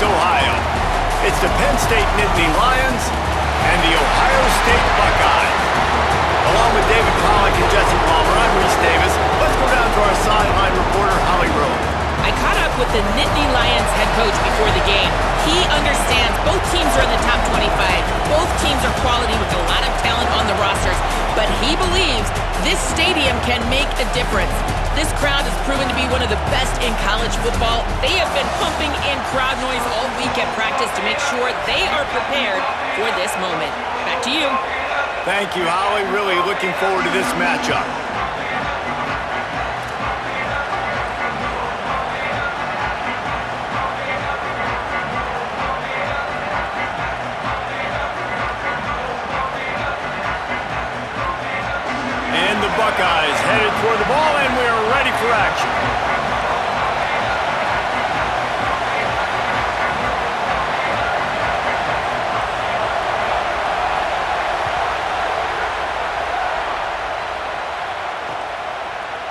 Ohio. It's the Penn State Nittany Lions and the Ohio State Buckeyes. Along with David Pollack and Jesse Palmer, I'm Reese Davis. Let's go down to our sideline reporter, Holly Rowe. I caught up with the Nittany Lions head coach before the game. He understands both teams are in the top 25. Both teams are quality with a lot of talent on the rosters. But he believes this stadium can make a difference. This crowd has proven to be one of the best in college football. They have been pumping in crowd noise all week at practice to make sure they are prepared for this moment. Back to you. Thank you, Holly. Really looking forward to this matchup. And the Buckeyes headed toward the ball, and we are ready for action.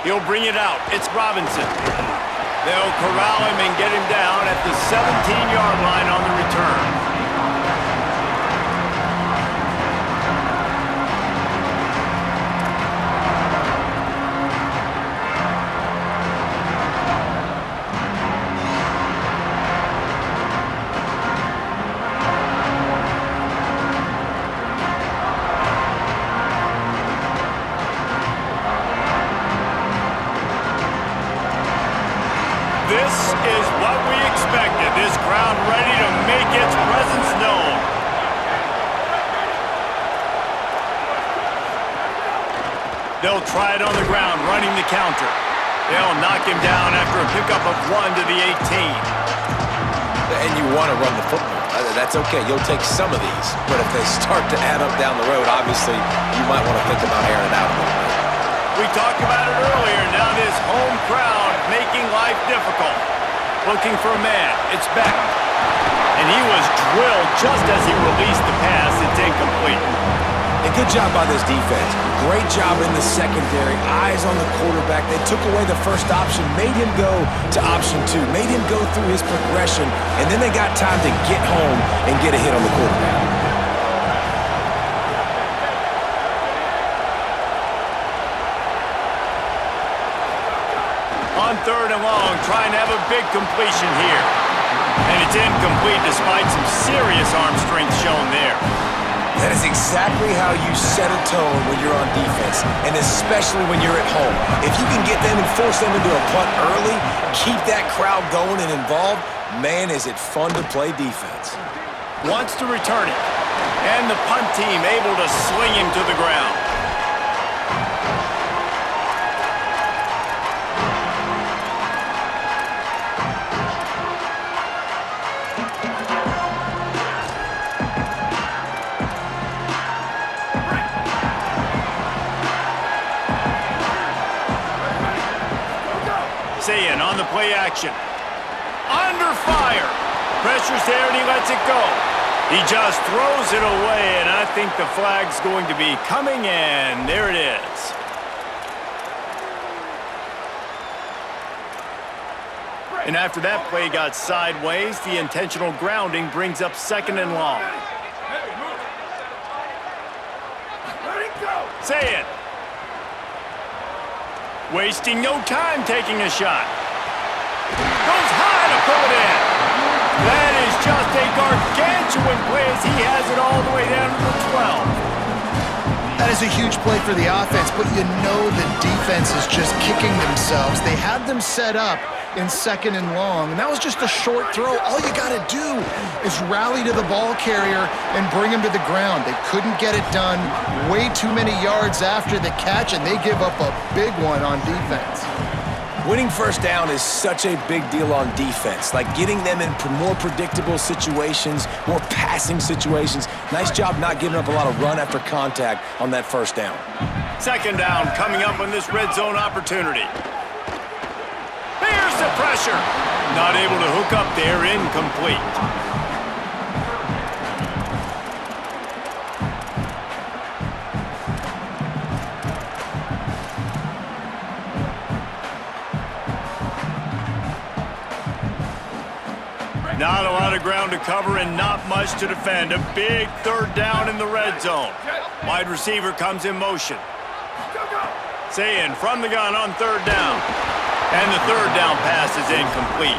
He'll bring it out. It's Robinson. They'll corral him and get him down at the 17-yard line on the return. This is what we expected. This crowd ready to make its presence known. They'll try it on the ground, running the counter. They'll knock him down after a pickup of 1 to the 18. And you want to run the football. That's okay. You'll take some of these. But if they start to add up down the road, obviously, you might want to think about airing it out a little bit. We talked about it earlier. Now this home crowd making life difficult. Looking for a man. It's Beck. And he was drilled just as he released the pass. It's incomplete. And good job by this defense. Great job in the secondary. Eyes on the quarterback. They took away the first option, made him go to option 2, made him go through his progression, and then they got time to get home and get a hit on the quarterback. On 3rd and long, trying to have a big completion here. And it's incomplete despite some serious arm strength shown there. That is exactly how you set a tone when you're on defense, and especially when you're at home. If you can get them and force them into a punt early, keep that crowd going and involved, man, is it fun to play defense. Wants to return it. And the punt team able to sling him to the ground. Sayin on the play action. Under fire. Pressure's there and he lets it go. He just throws it away, and I think the flag's going to be coming in. There it is. And after that play got sideways, the intentional grounding brings up 2nd and long. Say it. Wasting no time taking a shot. Goes high to pull it in. That is just a gargantuan play as he has it all the way down to the 12. That is a huge play for the offense, but you know the defense is just kicking themselves. They had them set up in 2nd and long, and that was just a short throw. All you got to do is rally to the ball carrier and bring him to the ground. They couldn't get it done. Way too many yards after the catch, and they give up a big one on defense. Winning first down is such a big deal on defense, like getting them in more predictable situations, more passing situations. Nice job not giving up a lot of run after contact on that first down. 2nd down coming up on this red zone opportunity. There's the pressure. Not able to hook up there, incomplete. Not a lot of ground to cover and not much to defend. A big third down in the red zone. Wide receiver comes in motion. Sayin from the gun on third down. And the third down pass is incomplete.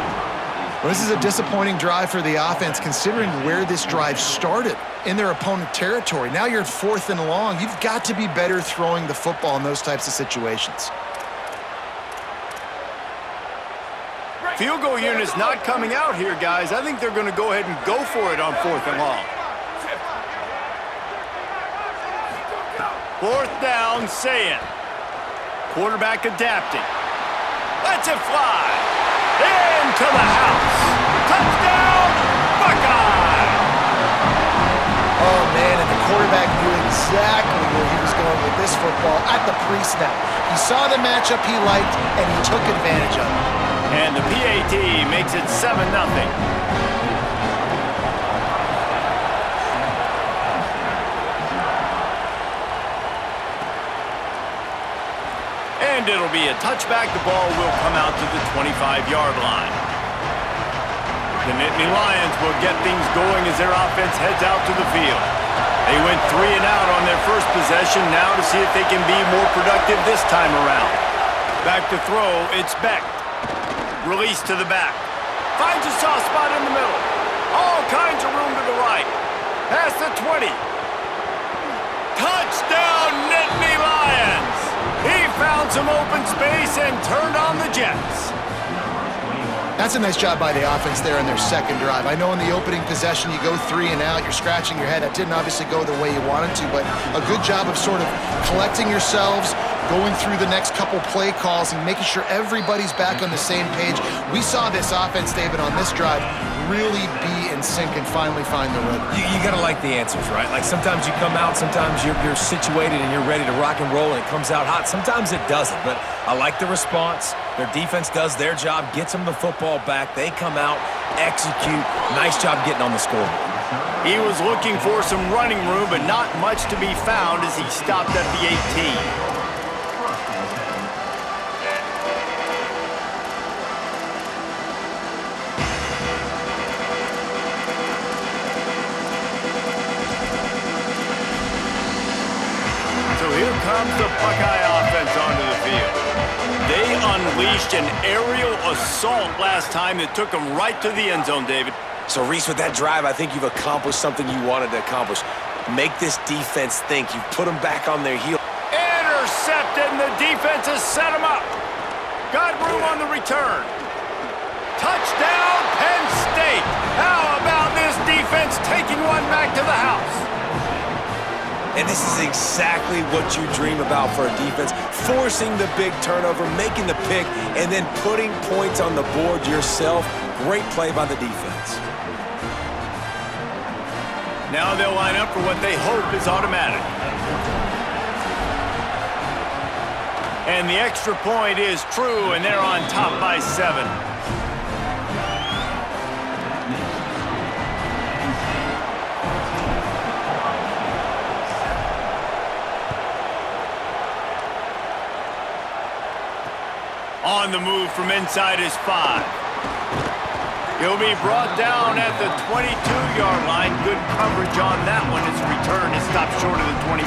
Well, this is a disappointing drive for the offense considering where this drive started in their opponent territory. Now you're at 4th and long. You've got to be better throwing the football in those types of situations. Field goal unit's not coming out here, guys. I think they're going to go ahead and go for it on 4th and long. 4th down, Sayin. Quarterback adapting. Lets it fly. Into the house. Touchdown, Buckeye! Oh, man, and the quarterback knew exactly where he was going with this football at the pre-snap. He saw the matchup he liked, and he took advantage of it. And the PAT makes it 7-0. And it'll be a touchback. The ball will come out to the 25-yard line. The Nittany Lions will get things going as their offense heads out to the field. They went 3 and out on their first possession, now to see if they can be more productive this time around. Back to throw, it's Beck. Release to the back. Finds a soft spot in the middle. All kinds of room to the right. Past the 20. Touchdown, Nittany Lions! He found some open space and turned on the Jets. That's a nice job by the offense there in their second drive. I know in the opening possession you go 3 and out, you're scratching your head. That didn't obviously go the way you wanted to, but a good job of sort of collecting yourselves, going through the next couple play calls and making sure everybody's back on the same page. We saw this offense, David, on this drive really be in sync and finally find the rhythm. You got to like the answers, right? Like sometimes you come out, sometimes you're situated and you're ready to rock and roll and it comes out hot. Sometimes it doesn't, but I like the response. Their defense does their job, gets them the football back. They come out, execute. Nice job getting on the scoreboard. He was looking for some running room, but not much to be found as he stopped at the 18. Comes the Buckeye offense onto the field. They unleashed an aerial assault last time that took them right to the end zone, David. So, Reese, with that drive, I think you've accomplished something you wanted to accomplish. Make this defense think. You've put them back on their heel. Intercepted, and the defense has set them up. Got room on the return. Touchdown, Penn State. How about this defense taking one back to the house? And this is exactly what you dream about for a defense. Forcing the big turnover, making the pick, and then putting points on the board yourself. Great play by the defense. Now they'll line up for what they hope is automatic. And the extra point is true, and they're on top by 7. On the move from inside his 5. He'll be brought down at the 22-yard line. Good coverage on that one. His return is stopped short of the 25.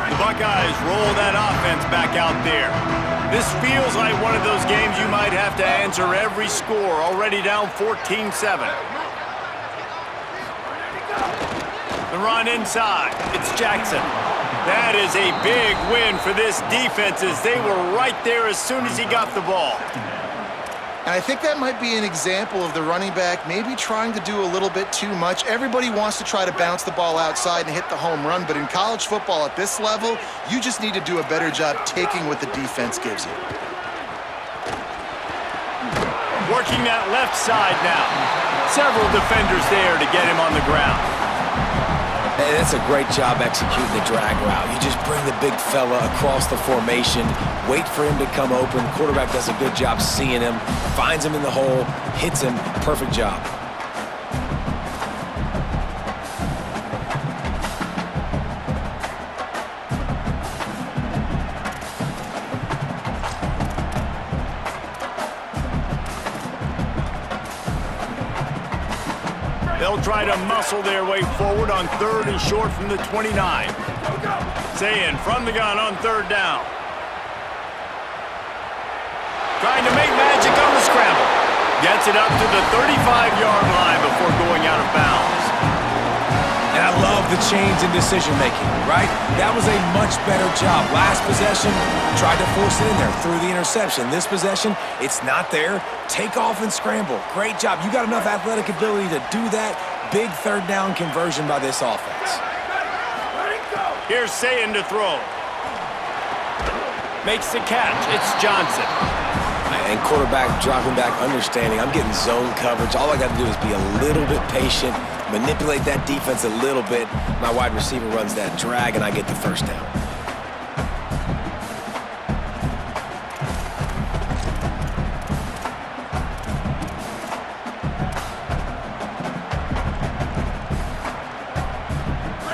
The Buckeyes roll that offense back out there. This feels like one of those games you might have to answer every score. Already down 14-7. The run inside. It's Jackson. That is a big win for this defense as they were right there as soon as he got the ball. And I think that might be an example of the running back maybe trying to do a little bit too much. Everybody wants to try to bounce the ball outside and hit the home run, but in college football at this level, you just need to do a better job taking what the defense gives you. Working that left side now. Several defenders there to get him on the ground. Hey, that's a great job executing the drag route. You just bring the big fella across the formation, wait for him to come open. The quarterback does a good job seeing him, finds him in the hole, hits him. Perfect job. they'll try to muscle their way forward on 3rd and short from the 29. Sayin from the gun on 3rd down. Trying to make magic on the scramble. Gets it up to the 35-yard line before going out of bounds. And I love the change in decision-making, right? That was a much better job. Last possession, tried to force it in there through the interception. This possession, it's not there. Take off and scramble. Great job. You got enough athletic ability to do that. Big 3rd down conversion by this offense. Here's Sayin to throw. Makes the catch. It's Johnson. And quarterback dropping back, understanding I'm getting zone coverage. All I got to do is be a little bit patient, manipulate that defense a little bit. My wide receiver runs that drag, and I get the 1st down.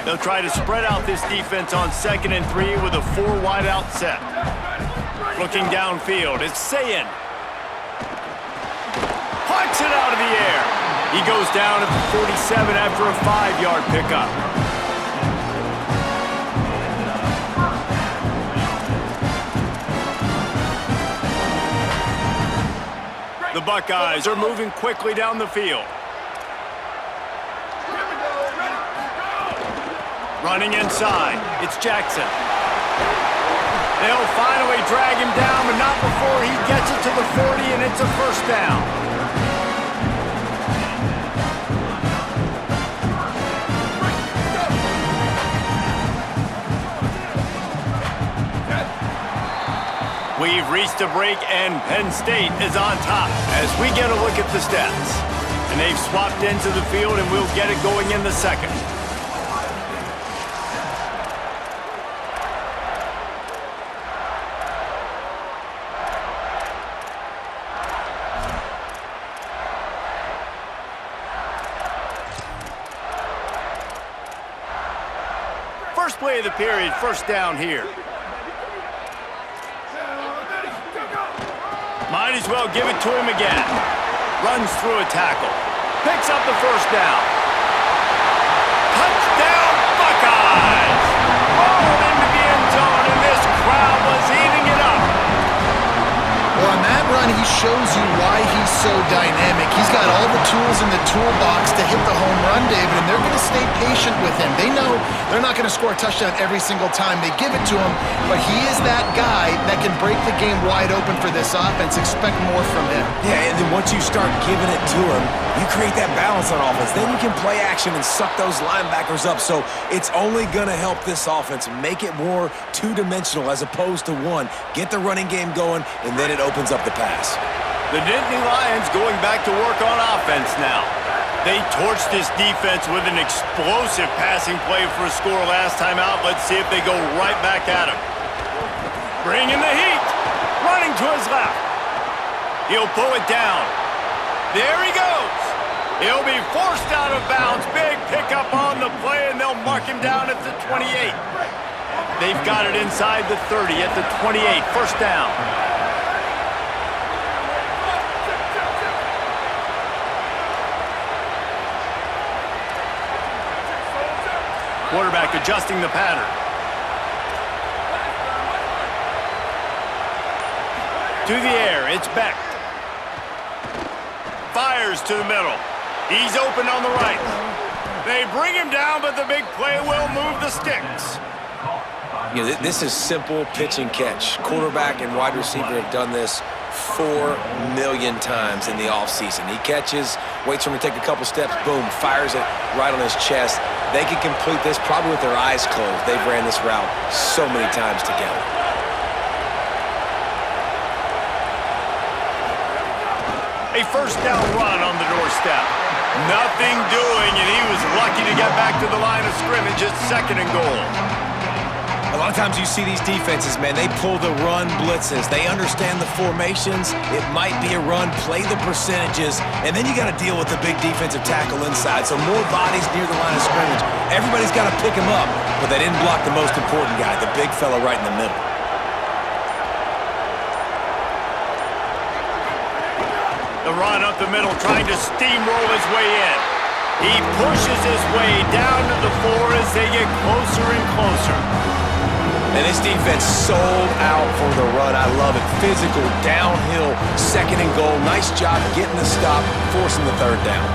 They'll try to spread out this defense on 2nd and 3 with a 4 wide out set. Looking downfield, it's Sayin. Plucks it out of the air. He goes down at the 47 after a 5-yard pickup. The Buckeyes are moving quickly down the field. Running inside, it's Jackson. They'll finally drag him down, but not before he gets it to the 40, and it's a 1st down. We've reached a break, and Penn State is on top as we get a look at the stats. And they've swapped into the field, and we'll get it going in the 2nd. First play of the period, 1st down here. Might as well give it to him again. Runs through a tackle. Picks up the 1st down. Touchdown, Buckeyes! Rolled into the end zone, and this crowd was eating it up. Well, on that run, he shows you why he's so dynamic. He's got all the tools in the toolbox to hit the home run, David, and they're going to stay patient with him. They know they're not going to score a touchdown every single time they give it to him, but he is that guy that can break the game wide open for this offense. Expect more from him. Yeah, and then once you start giving it to him, you create that balance on offense. Then you can play action and suck those linebackers up. So it's only going to help this offense make it more two-dimensional as opposed to one. Get the running game going, and then it opens up the pass. The Nittany Lions going back to work on offense now. They torched this defense with an explosive passing play for a score last time out. Let's see if they go right back at him. Bringing the heat. Running to his left. He'll pull it down. There he goes. He'll be forced out of bounds. Big pickup on the play, and they'll mark him down at the 28. They've got it inside the 30 at the 28. 1st down. Quarterback adjusting the pattern. To the air, it's Beck. Fires to the middle. He's open on the right. They bring him down, but the big play will move the sticks. You know, this is simple pitch and catch. Quarterback and wide receiver have done this 4 million times in the offseason. He catches, waits for him to take a couple steps, boom, fires it right on his chest. They can complete this probably with their eyes closed. They've ran this route so many times together. A 1st down run on the doorstep. Nothing doing, and he was lucky to get back to the line of scrimmage at 2nd and goal. A lot of times you see these defenses, man, they pull the run blitzes. They understand the formations. It might be a run, play the percentages, and then you got to deal with the big defensive tackle inside. So more bodies near the line of scrimmage. Everybody's got to pick him up, but they didn't block the most important guy, the big fella right in the middle. The run up the middle, trying to steamroll his way in. He pushes his way down to the floor as they get closer and closer. And this defense sold out for the run. I love it. Physical, downhill, second and goal. Nice job getting the stop, forcing the third down.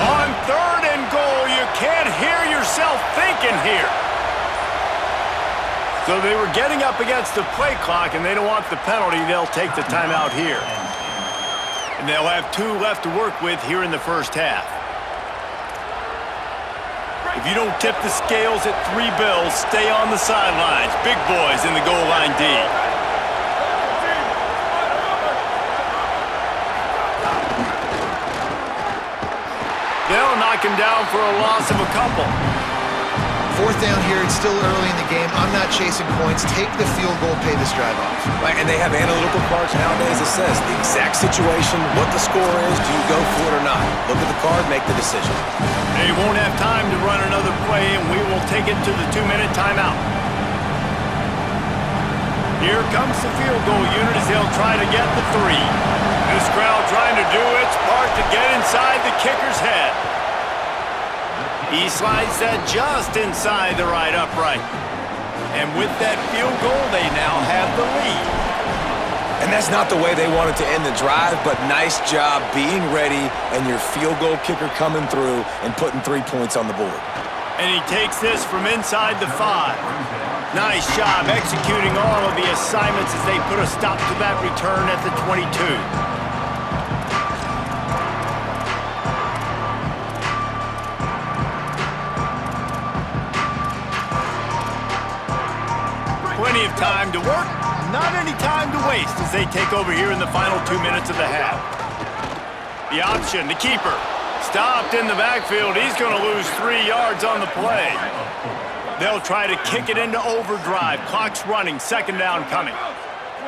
On third and goal, you can't hear yourself thinking here. So they were getting up against the play clock, and they don't want the penalty. They'll take the timeout here. And they'll have 2 left to work with here in the first half. If you don't tip the scales at 3 bills, stay on the sidelines. Big boys in the goal line D. They'll knock him down for a loss of a couple. 4th down here, it's still early in the game. I'm not chasing points. Take the field goal, pay this drive off. Right, and they have analytical cards nowadays that says the exact situation, what the score is, do you go for it or not? Look at the card, make the decision. They won't have time to run another play, and we will take it to the 2-minute timeout. Here comes the field goal unit as they'll try to get the 3. This crowd trying to do its part to get inside the kicker's head. He slides that just inside the right upright. And with that field goal, they now have the lead. And that's not the way they wanted to end the drive, but nice job being ready and your field goal kicker coming through and putting 3 points on the board. And he takes this from inside the 5. Nice job executing all of the assignments as they put a stop to that return at the 22. Plenty of time to work, not any time to waste as they take over here in the final 2 minutes of the half. The option, the keeper, stopped in the backfield. He's going to lose 3 yards on the play. They'll try to kick it into overdrive. Clock's running, 2nd down coming.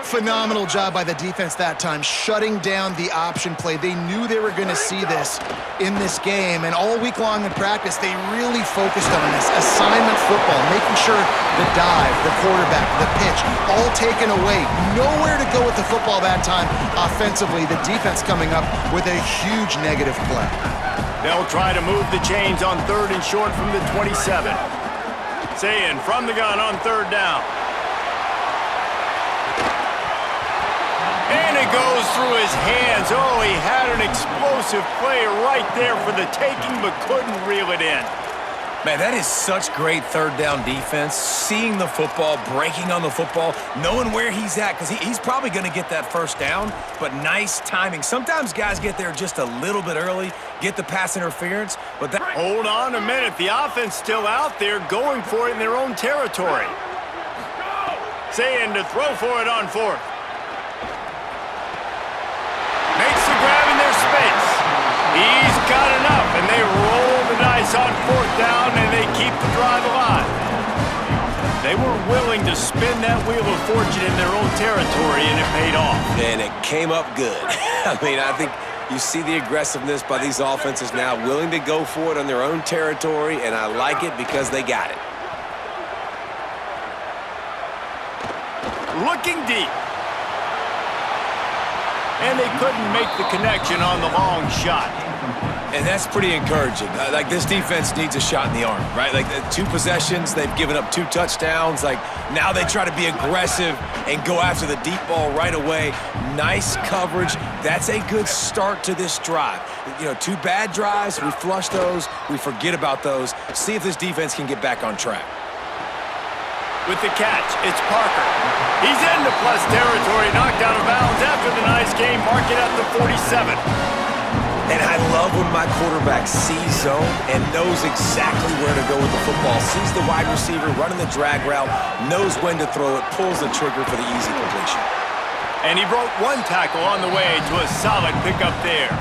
Phenomenal job by the defense that time, shutting down the option play. They knew they were going to see this in this game, and all week long in practice, they really focused on this. Assignment football, making sure the dive, the quarterback, the pitch, all taken away. Nowhere to go with the football that time offensively. The defense coming up with a huge negative play. They'll try to move the chains on 3rd and short from the 27. Sayin from the gun on 3rd down. And it goes through his hands. Oh, he had an explosive play right there for the taking, but couldn't reel it in. Man, that is such great 3rd down defense. Seeing the football, breaking on the football, knowing where he's at, because he's probably going to get that 1st down, but nice timing. Sometimes guys get there just a little bit early, get the pass interference, but that... Hold on a minute. The offense still out there going for it in their own territory. Sayin to throw for it on 4th. Makes the grab in their space. He's got enough, and they roll the dice on 4th down, and they keep the drive alive. They were willing to spin that wheel of fortune in their own territory, and it paid off. And it came up good. I mean, I think you see the aggressiveness by these offenses now, willing to go for it on their own territory, and I like it because they got it. Looking deep. And they couldn't make the connection on the long shot. And that's pretty encouraging. Like, this defense needs a shot in the arm, right? Like, 2 possessions, they've given up 2 touchdowns. Like, now they try to be aggressive and go after the deep ball right away. Nice coverage. That's a good start to this drive. You know, 2 bad drives, we flush those, we forget about those. See if this defense can get back on track. With the catch, it's Parker. He's into plus territory, knocked out of bounds after the nice game, mark it at the 47. And I love when my quarterback sees zone and knows exactly where to go with the football. Sees the wide receiver running the drag route, knows when to throw it, pulls the trigger for the easy completion. And he broke 1 tackle on the way to a solid pickup there.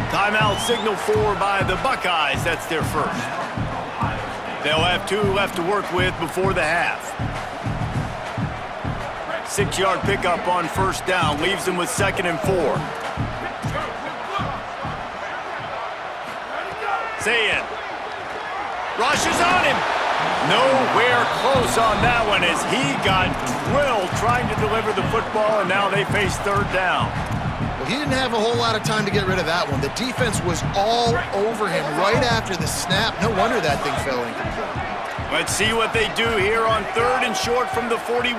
Timeout signal 4 by the Buckeyes. That's their first. They'll have 2 left to work with before the half. 6-yard pickup on 1st down leaves them with 2nd and 4. Sayin rushes on him. Nowhere close on that one as he got drilled trying to deliver the football, and now they face third down. Well, he didn't have a whole lot of time to get rid of that one. The defense was all over him right after the snap. No wonder that thing fell incomplete. Let's see what they do here on third and short from the 41.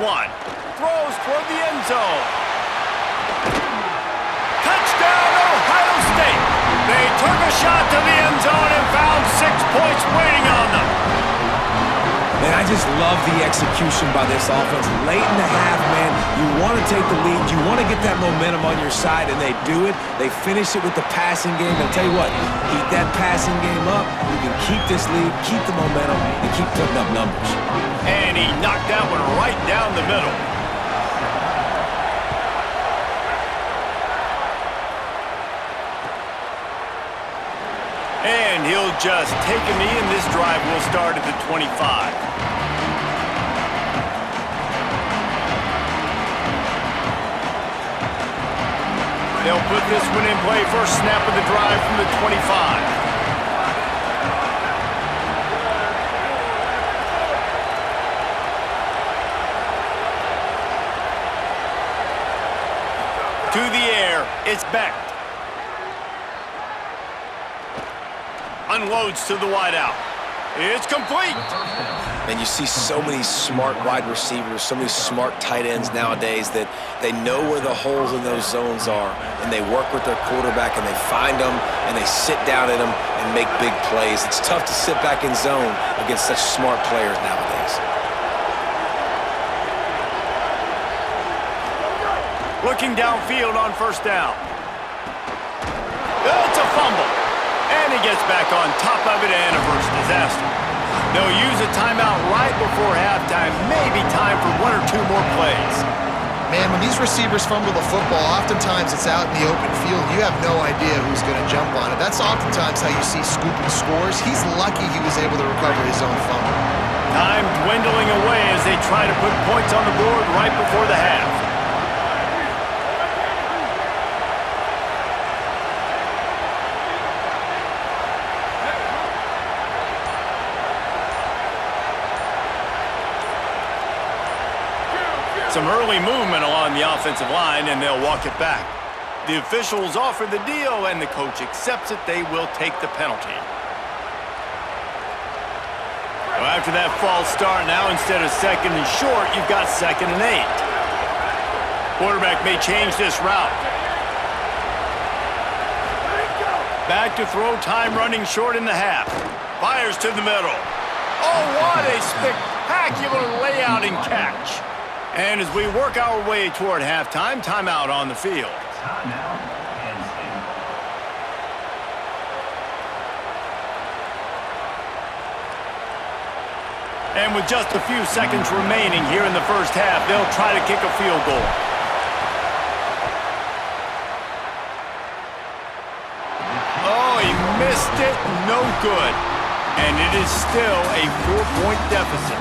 Throws toward the end zone. Touchdown, Ohio State. They took a shot to the end zone and found 6 points waiting on them. Man, I just love the execution by this offense. Late in the half, man, you want to take the lead. You want to get that momentum on your side, and they do it. They finish it with the passing game. And I'll tell you what, keep that passing game up. You can keep this lead, keep the momentum, and keep putting up numbers. And he knocked that one right down the middle. And he'll just take a knee, and this drive will start at the 25. They'll put this one in play. First snap of the drive from the 25. To the air, it's Beck. Unloads to the wideout. It's complete. And you see so many smart wide receivers, so many smart tight ends nowadays that they know where the holes in those zones are, and they work with their quarterback, and they find them, and they sit down in them and make big plays. It's tough to sit back in zone against such smart players nowadays. Looking downfield on first down. It's a fumble. And he gets back on top of it and averts disaster. They'll use a timeout right before halftime. Maybe time for 1 or 2 more plays. Man, when these receivers fumble the football, oftentimes it's out in the open field. You have no idea who's going to jump on it. That's oftentimes how you see scooping scores. He's lucky he was able to recover his own fumble. Time dwindling away as they try to put points on the board right before the half. Some early movement along the offensive line, and they'll walk it back. The officials offer the deal, and the coach accepts it. They will take the penalty. Well, after that false start, now instead of second and short, you've got 2nd and 8. Quarterback may change this route. Back to throw, time running short in the half. Fires to the middle. Oh, what a spectacular layout and catch. And as we work our way toward halftime, timeout on the field. And with just a few seconds remaining here in the first half, they'll try to kick a field goal. Oh, he missed it. No good. And it is still a 4-point deficit.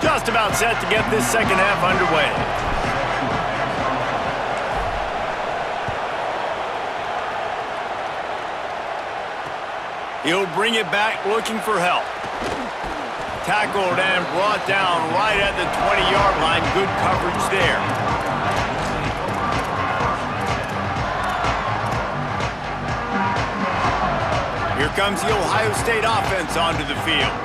Just about set to get this second half underway. He'll bring it back looking for help. Tackled and brought down right at the 20-yard line. Good coverage there. Here comes the Ohio State offense onto the field.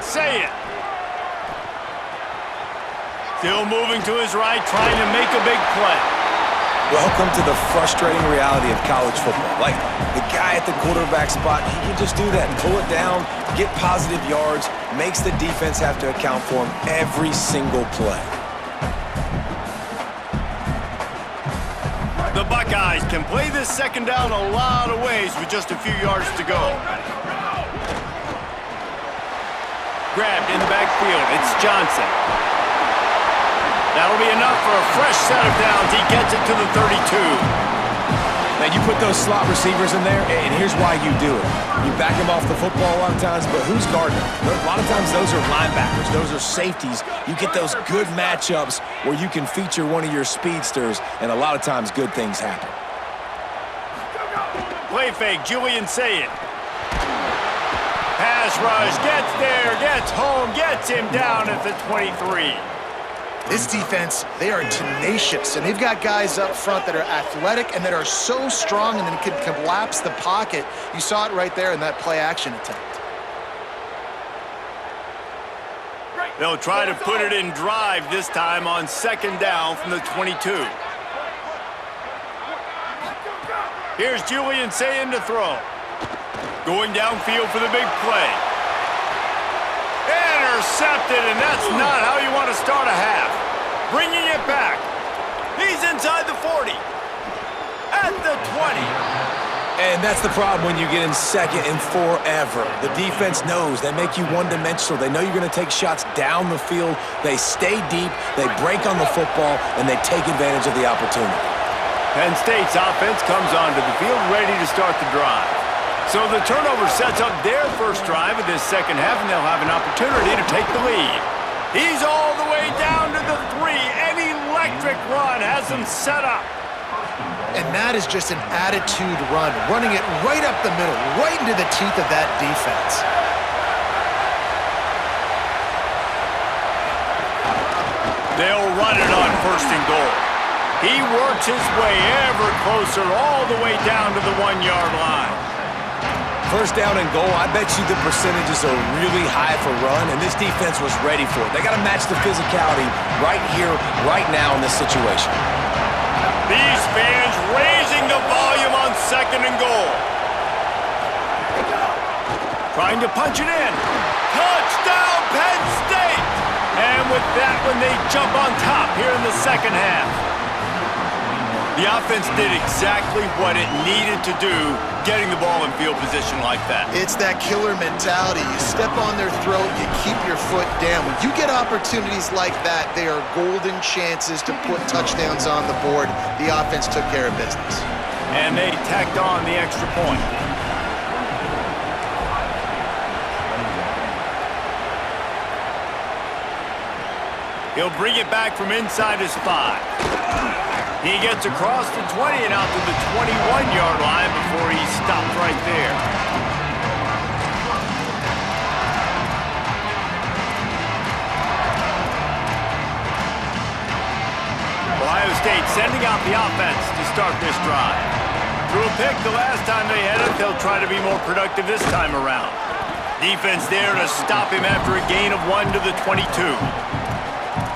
Say it. Still moving to his right, trying to make a big play. Welcome to the frustrating reality of college football. Like, the guy at the quarterback spot, he can just do that and pull it down, get positive yards, makes the defense have to account for him every single play. The Buckeyes can play this second down a lot of ways with just a few yards to go. Grabbed in the backfield. It's Johnson. That'll be enough for a fresh set of downs. He gets it to the 32. Man, you put those slot receivers in there, and here's why you do it. You back them off the football a lot of times, but who's guarding them? A lot of times those are linebackers. Those are safeties. You get those good matchups where you can feature one of your speedsters, and a lot of times good things happen. Play fake, Julian Sayin. Pass rush, gets there, gets home, gets him down at the 23. This defense, they are tenacious, and they've got guys up front that are athletic and that are so strong and then can collapse the pocket. You saw it right there in that play-action attempt. They'll try to put it in drive this time on second down from the 22. Here's Julian Sayin to throw. Going downfield for the big play. Intercepted, and that's not how you want to start a half. Bringing it back. He's inside the 40. At the 20. And that's the problem when you get in second and forever. The defense knows. They make you one-dimensional. They know you're going to take shots down the field. They stay deep, they break on the football, and they take advantage of the opportunity. Penn State's offense comes onto the field ready to start the drive. So the turnover sets up their first drive of this second half, and they'll have an opportunity to take the lead. He's all the way down to the 3. An electric run has him set up. And that is just an attitude run, running it right up the middle, right into the teeth of that defense. They'll run it on first and goal. He works his way ever closer all the way down to the 1-yard line. First down and goal, I bet you the percentages are really high for run, and this defense was ready for it. They got to match the physicality right here, right now in this situation. These fans raising the volume on second and goal. Trying to punch it in. Touchdown, Penn State! And with that one, they jump on top here in the second half. The offense did exactly what it needed to do, getting the ball in field position like that. It's that killer mentality. You step on their throat, you keep your foot down. When you get opportunities like that, they are golden chances to put touchdowns on the board. The offense took care of business. And they tacked on the extra point. He'll bring it back from inside his 5. He gets across the 20 and out to the 21-yard line before he stopped right there. Ohio State sending out the offense to start this drive. Threw a pick the last time they had it. They'll try to be more productive this time around. Defense there to stop him after a gain of 1 to the 22.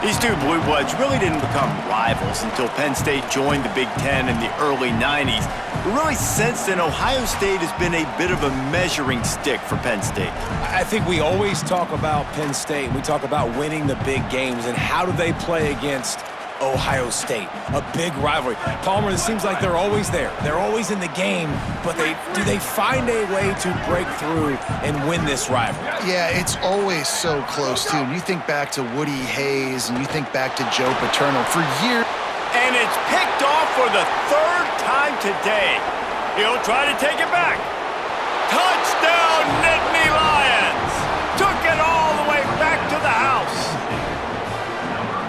These two Blue Bloods really didn't become rivals until Penn State joined the Big Ten in the early 90s. But really, since then, Ohio State has been a bit of a measuring stick for Penn State. I think we always talk about Penn State, and we talk about winning the big games, and how do they play against Ohio State, a big rivalry. Palmer, it seems like they're always there. They're always in the game, but do they find a way to break through and win this rivalry? Yeah, it's always so close, too. You think back to Woody Hayes, and you think back to Joe Paterno. For years... And it's picked off for the 3rd time today. He'll try to take it back. Touchdown, Nittany Lions! Took it all the way back to the house.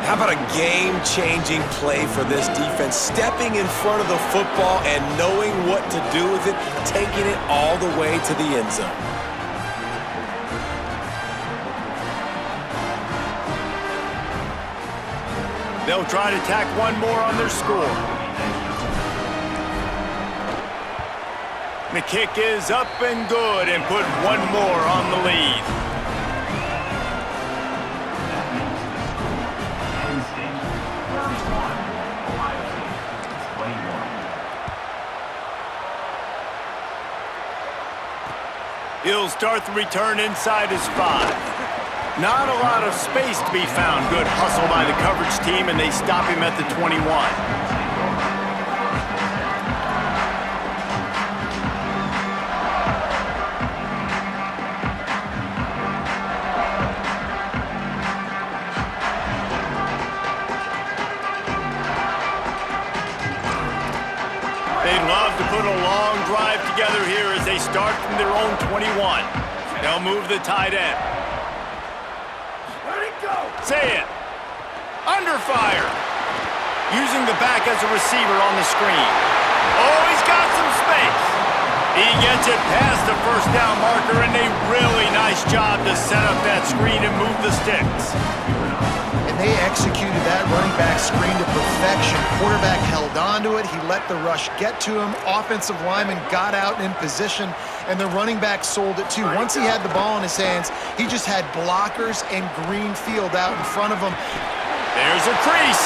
How about a game-changing play for this defense? Stepping in front of the football and knowing what to do with it, taking it all the way to the end zone. They'll try to tack one more on their score. The kick is up and good and put one more on the lead. He'll start the return inside his 5. Not a lot of space to be found. Good hustle by the coverage team, and they stop him at the 21. They'd love to put a long drive together here as they start from their own 21. They'll move the tight end. Let it go. Say it. Under fire. Using the back as a receiver on the screen. Oh, he's got some space. He gets it past the first down marker, and a really nice job to set up that screen and move the sticks. And they executed that running back screen to perfection. Quarterback held on to it. He let the rush get to him. Offensive lineman got out in position, and the running back sold it too. Once he had the ball in his hands, he just had blockers and green field out in front of him. There's a crease.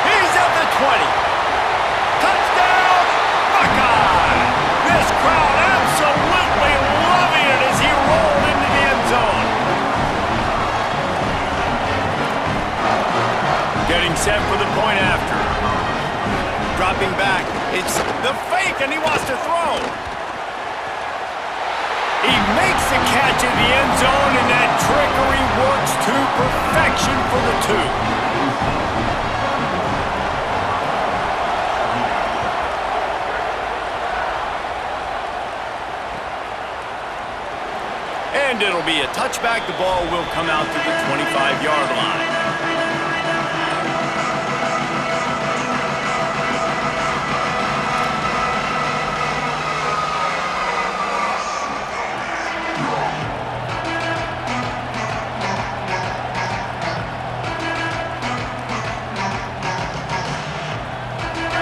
He's at the 20. Touchdown, Buckeye! This crowd absolutely loving it as he rolled into the end zone. Getting set for the point after. Dropping back. It's the fake, and he wants to throw. He makes the catch in the end zone, and that trickery works to perfection for the two. And it'll be a touchback. The ball will come out to the 25-yard line.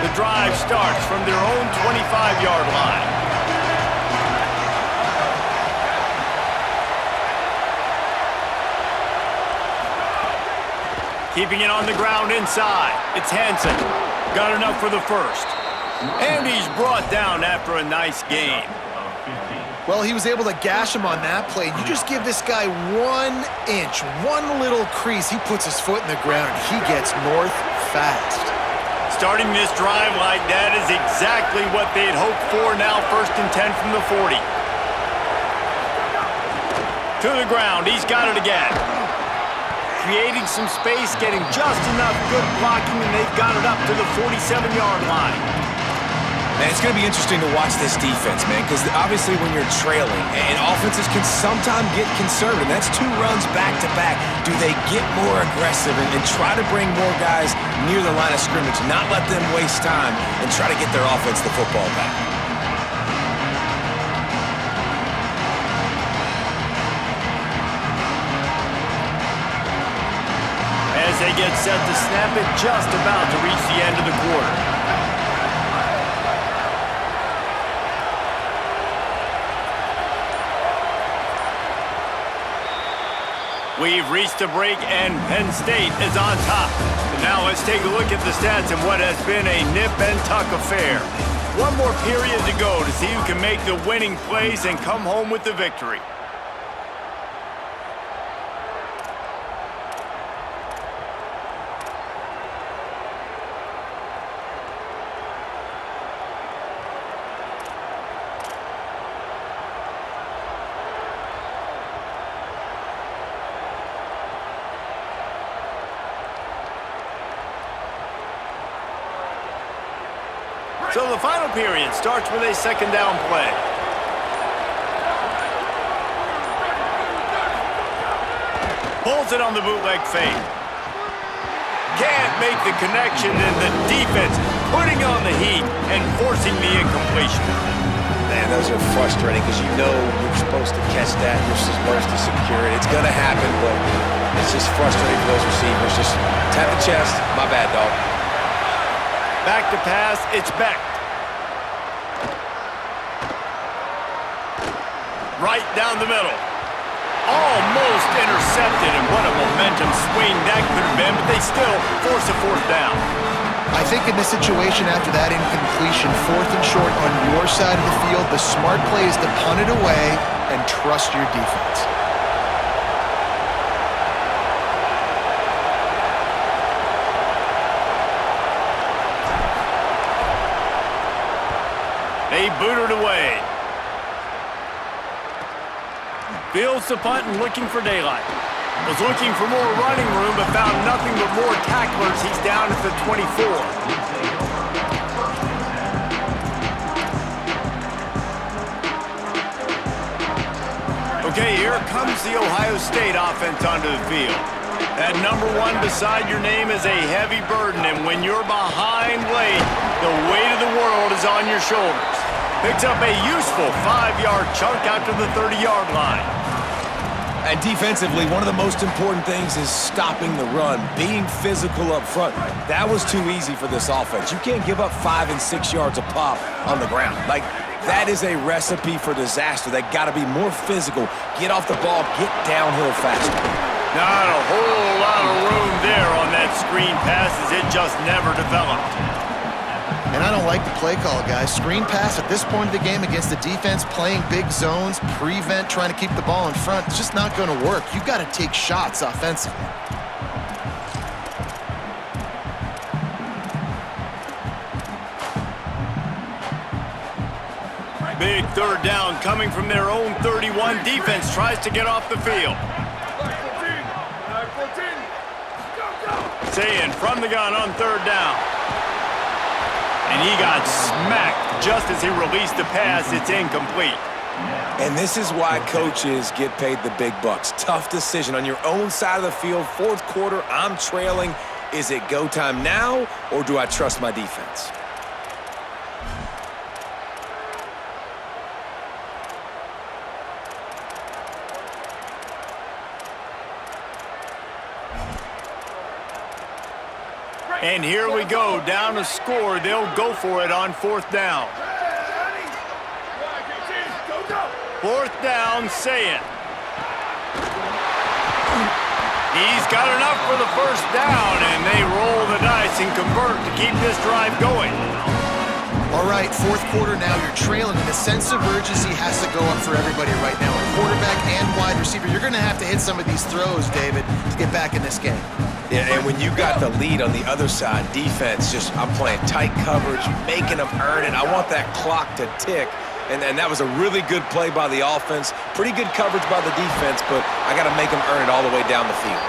The drive starts from their own 25-yard line. Keeping it on the ground inside. It's Hansen. Got enough for the first. And he's brought down after a nice gain. Well, he was able to gash him on that play. You just give this guy 1 inch, one little crease. He puts his foot in the ground, and he gets north fast. Starting this drive like that is exactly what they'd hoped for. Now 1st and 10 from the 40. To the ground. He's got it again. Creating some space, getting just enough good blocking, and they've got it up to the 47-yard line. Man, it's going to be interesting to watch this defense, man, because obviously when you're trailing, and offenses can sometimes get conservative. That's 2 runs back-to-back. Do they get more aggressive and try to bring more guys near the line of scrimmage, not let them waste time, and try to get their offense the football back? As they get set to snap it, just about to reach the end of the quarter. We've reached a break, and Penn State is on top. And now let's take a look at the stats of what has been a nip-and-tuck affair. One more period to go to see who can make the winning plays and come home with the victory. So the final period starts with a 2nd down play. Pulls it on the bootleg fake. Can't make the connection, and the defense putting on the heat and forcing the incompletion. Man, those are frustrating because you know you're supposed to catch that. You're supposed to secure it. It's going to happen, but it's just frustrating for those receivers. Just tap the chest. My bad, dog. Back to pass, it's Beck. Right down the middle. Almost intercepted, and what a momentum swing that could have been, but they still force a 4th down. I think in this situation after that incompletion, 4th and short on your side of the field, the smart play is to punt it away and trust your defense. They boot it away. Fields the punt and looking for daylight. Was looking for more running room, but found nothing but more tacklers. He's down at the 24. Okay, here comes the Ohio State offense onto the field. That number 1 beside your name is a heavy burden, and when you're behind late, the weight of the world is on your shoulders. Picks up a useful 5-yard chunk out to the 30-yard line. And defensively, one of the most important things is stopping the run, being physical up front. That was too easy for this offense. You can't give up 5 and 6 yards a pop on the ground. Like, that is a recipe for disaster. They got to be more physical, get off the ball, get downhill faster. Not a whole lot of room there on that screen pass as it just never developed. And I don't like the play call, guys. Screen pass at this point of the game against the defense, playing big zones, prevent, trying to keep the ball in front. It's just not going to work. You've got to take shots offensively. Big third down coming from their own 31. Defense tries to get off the field. Saying from the gun on third down. And he got smacked just as he released the pass. It's incomplete. And this is why coaches get paid the big bucks. Tough decision on your own side of the field. Fourth quarter, I'm trailing. Is it go time now, or do I trust my defense? And here we go, down to score. They'll go for it on fourth down. Fourth down, Saying. He's got enough for the first down, and they roll the dice and convert to keep this drive going. All right, fourth quarter now, you're trailing, and the sense of urgency has to go up for everybody right now. A quarterback and wide receiver, you're going to have to hit some of these throws, David, to get back in this game. Yeah, and when you got the lead on the other side, defense I'm playing tight coverage, making them earn it. I want that clock to tick. And that was a really good play by the offense. Pretty good coverage by the defense, but I got to make them earn it all the way down the field.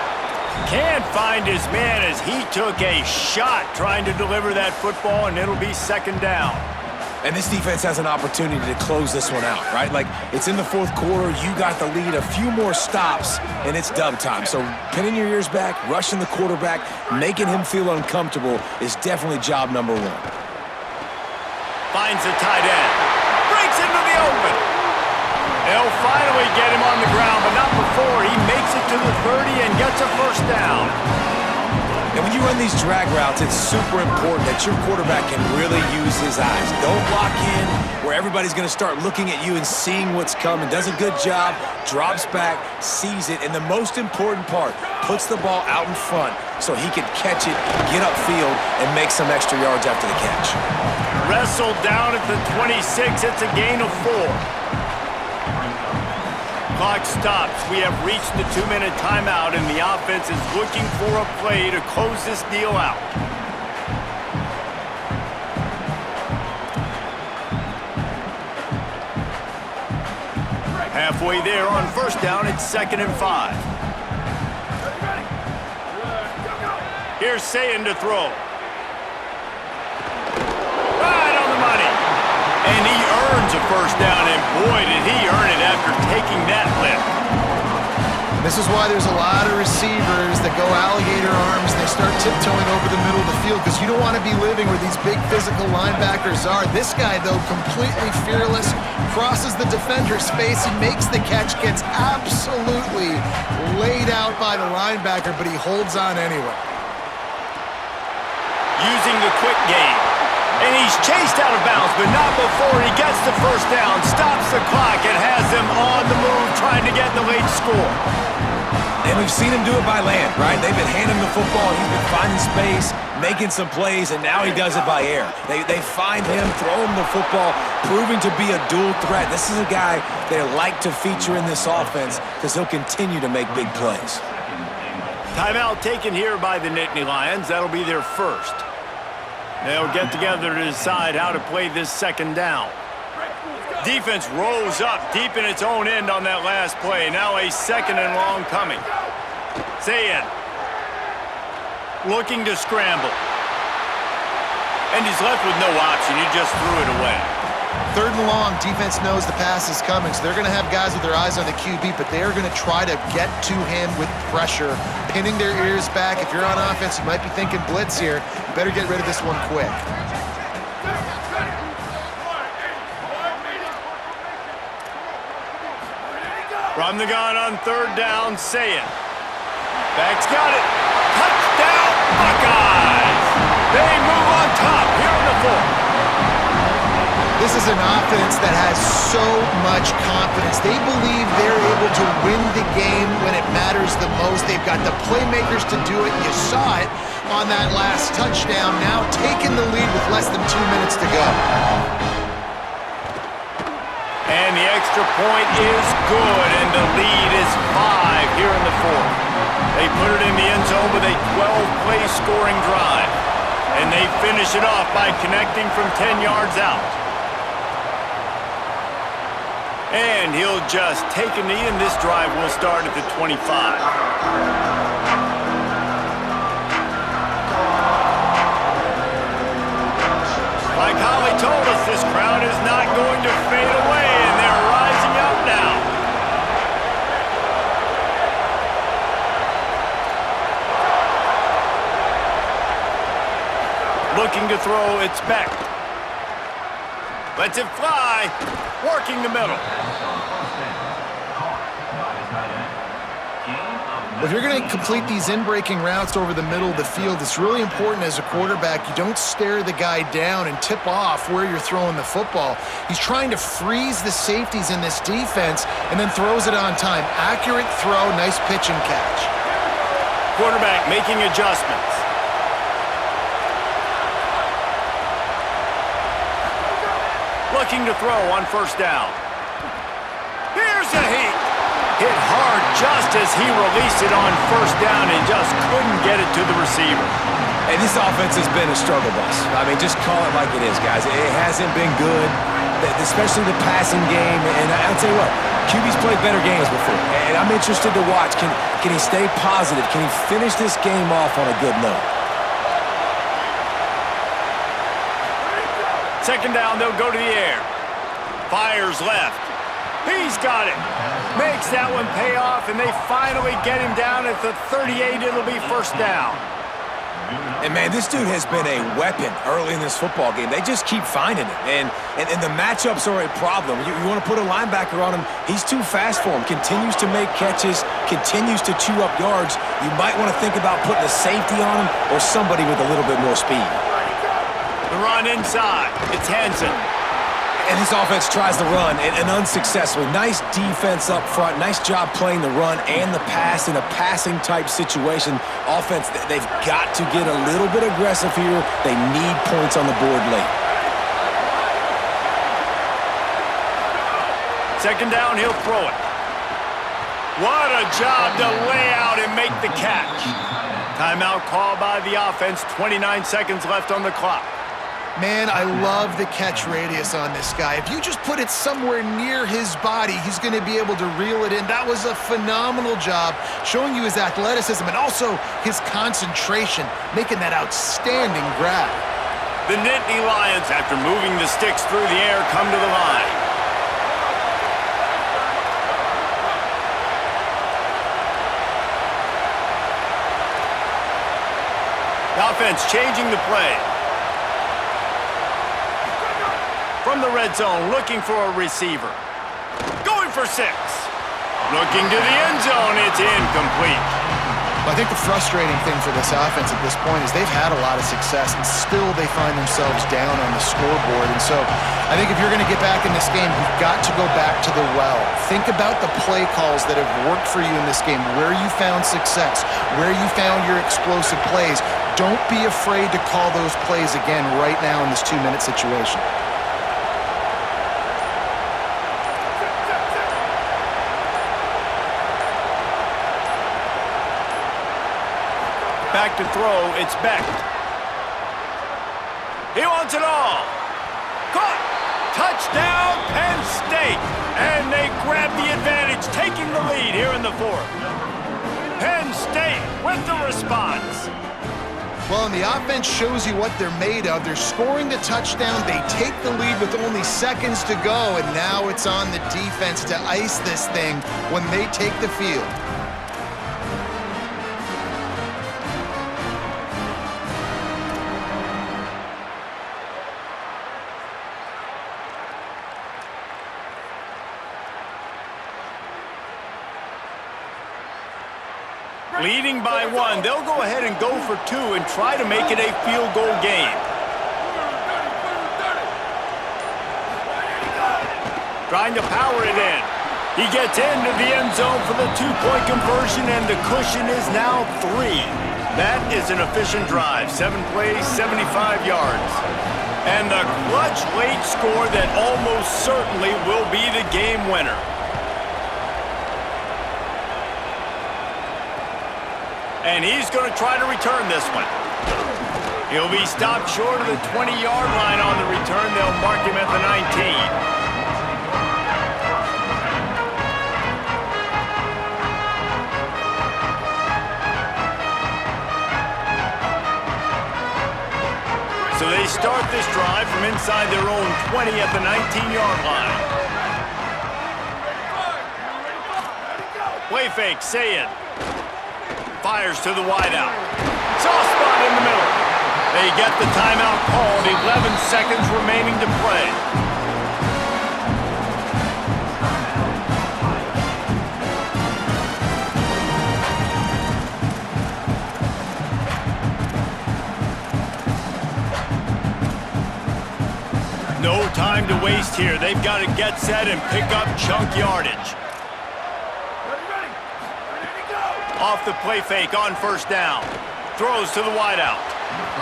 Can't find his man as he took a shot trying to deliver that football, and it'll be second down. And this defense has an opportunity to close this one out, right? Like, it's in the fourth quarter, you got the lead, a few more stops, and it's dub time. So pinning your ears back, rushing the quarterback, making him feel uncomfortable is definitely job number 1. Finds the tight end. Breaks into the open. They'll finally get him on the ground, but not before. He makes it to the 30 and gets a first down. And when you run these drag routes, it's super important that your quarterback can really use his eyes. Don't lock in where everybody's going to start looking at you and seeing what's coming. Does a good job, drops back, sees it, and the most important part, puts the ball out in front so he can catch it, get upfield, and make some extra yards after the catch. Wrestled down at the 26. It's a gain of 4. Clock stops. We have reached the 2-minute timeout, and the offense is looking for a play to close this deal out. Halfway there on first down, it's 2nd and 5. Here's Saying to throw. Right on the money. And he earns a first down, and boy, did he earn it after taking that lift. This is why there's a lot of receivers that go alligator arms and they start tiptoeing over the middle of the field because you don't want to be living where these big physical linebackers are. This guy, though, completely fearless, crosses the defender's face, he makes the catch, gets absolutely laid out by the linebacker, but he holds on anyway. Using the quick game. And he's chased out of bounds, but not before he gets the first down, stops the clock, and has them on the move trying to get the late score. And we've seen him do it by land, right? They've been handing him the football, he's been finding space, making some plays, and now he does it by air. They find him, throw him the football, proving to be a dual threat. This is a guy they like to feature in this offense because he'll continue to make big plays. Timeout taken here by the Nittany Lions. That'll be their first. They'll get together to decide how to play this second down. Defense rose up deep in its own end on that last play. Now a 2nd and long coming. Saying, looking to scramble. And he's left with no option. He just threw it away. Third and long, defense knows the pass is coming, so they're going to have guys with their eyes on the QB, but they are going to try to get to him with pressure, pinning their ears back. If you're on offense, you might be thinking blitz here. You better get rid of this one quick. From the gun on third down, Sayin. Back's got it. Touchdown, Buckeyes! They move on top here in the fourth. This is an offense that has so much confidence. They believe they're able to win the game when it matters the most. They've got the playmakers to do it. You saw it on that last touchdown. Now taking the lead with less than 2 minutes to go. And the extra point is good, and the lead is 5 here in the fourth. They put it in the end zone with a 12-play scoring drive. And they finish it off by connecting from 10 yards out. And he'll just take a knee, and this drive will start at the 25. Like Holly told us, this crowd is not going to fade away, and they're rising up now. Looking to throw, it's Beck. Lets it fly, working the middle. If you're going to complete these in-breaking routes over the middle of the field, it's really important as a quarterback you don't stare the guy down and tip off where you're throwing the football. He's trying to freeze the safeties in this defense and then throws it on time. Accurate throw, nice pitch and catch. Quarterback making adjustments. Looking to throw on first down. Here's a heat. Hit hard just as he released it on first down and just couldn't get it to the receiver. And this offense has been a struggle bus. I mean, just call it like it is, guys. It hasn't been good, especially the passing game. And I'll tell you what, QB's played better games before. And I'm interested to watch. Can he stay positive? Can he finish this game off on a good note? Second down, they'll go to the air. Fires left. He's got it. Makes that one pay off, and they finally get him down at the 38. It'll be first down. And, man, this dude has been a weapon early in this football game. They just keep finding it. And the matchups are a problem. You want to put a linebacker on him, he's too fast for him. Continues to make catches, continues to chew up yards. You might want to think about putting a safety on him or somebody with a little bit more speed. The run inside. It's Hansen. And this offense tries to run, and unsuccessfully. Nice defense up front. Nice job playing the run and the pass in a passing-type situation. Offense, they've got to get a little bit aggressive here. They need points on the board late. Second down, he'll throw it. What a job to lay out and make the catch. Timeout called by the offense. 29 seconds left on the clock. Man, I love the catch radius on this guy. If you just put it somewhere near his body, he's going to be able to reel it in. That was a phenomenal job, showing you his athleticism and also his concentration, making that outstanding grab. The Nittany Lions, after moving the sticks through the air, come to the line. The offense changing the play. From the red zone, looking for a receiver. Going for 6. Looking to the end zone, it's incomplete. I think the frustrating thing for this offense at this point is they've had a lot of success, and still they find themselves down on the scoreboard. And so I think if you're going to get back in this game, you've got to go back to the well. Think about the play calls that have worked for you in this game, where you found success, where you found your explosive plays. Don't be afraid to call those plays again right now in this 2-minute situation. Back to throw, it's Beck. He wants it all. Caught. Touchdown, Penn State. And they grab the advantage, taking the lead here in the fourth. Penn State with the response. Well, and the offense shows you what they're made of. They're scoring the touchdown. They take the lead with only seconds to go, and now it's on the defense to ice this thing when they take the field. Leading by 1, they'll go ahead and go for 2 and try to make it a field goal game. Trying to power it in. He gets into the end zone for the 2-point conversion, and the cushion is now 3. That is an efficient drive. 7 plays, 75 yards. And the clutch late score that almost certainly will be the game winner. And he's going to try to return this one. He'll be stopped short of the 20-yard line on the return. They'll mark him at the 19. So they start this drive from inside their own 20 at the 19-yard line. Play fake, say it. Fires to the wideout. Soft spot in the middle. They get the timeout called. 11 seconds remaining to play. No time to waste here. They've got to get set and pick up chunk yardage. Off the play fake on first down. Throws to the wideout.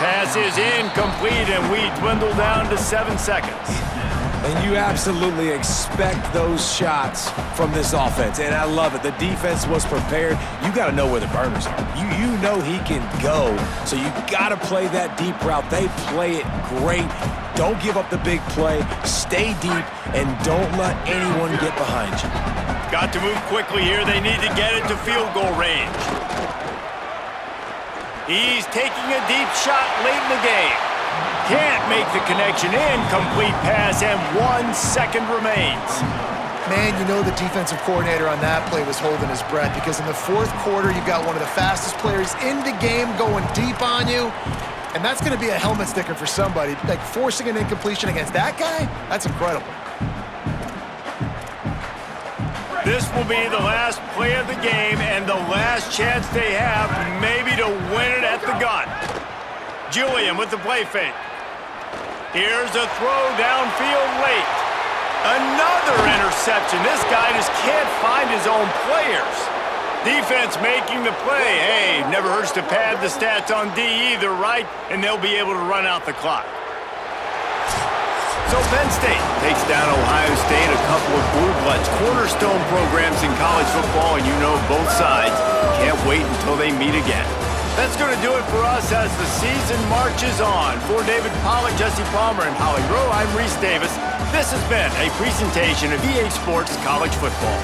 Pass is incomplete, and we dwindle down to 7 seconds. And you absolutely expect those shots from this offense, and I love it. The defense was prepared. You got to know where the burners are. You know he can go, so you got to play that deep route. They play it great. Don't give up the big play. Stay deep, and don't let anyone get behind you. Got to move quickly here. They need to get it to field goal range. He's taking a deep shot late in the game. Can't make the connection. Incomplete pass, and 1 second remains. Man, you know the defensive coordinator on that play was holding his breath, because in the fourth quarter, you've got one of the fastest players in the game going deep on you, and that's going to be a helmet sticker for somebody. Like, forcing an incompletion against that guy, that's incredible. This will be the last play of the game and the last chance they have maybe to win it at the gun. Julian with the play fake. Here's a throw downfield late. Another interception. This guy just can't find his own players. Defense making the play. Hey, never hurts to pad the stats on D either, right? And they'll be able to run out the clock. So Penn State takes down Ohio State, a couple of blue bloods, cornerstone programs in college football, and you know both sides can't wait until they meet again. That's going to do it for us as the season marches on. For David Pollack, Jesse Palmer, and Holly Rowe, I'm Reese Davis. This has been a presentation of EA Sports College Football.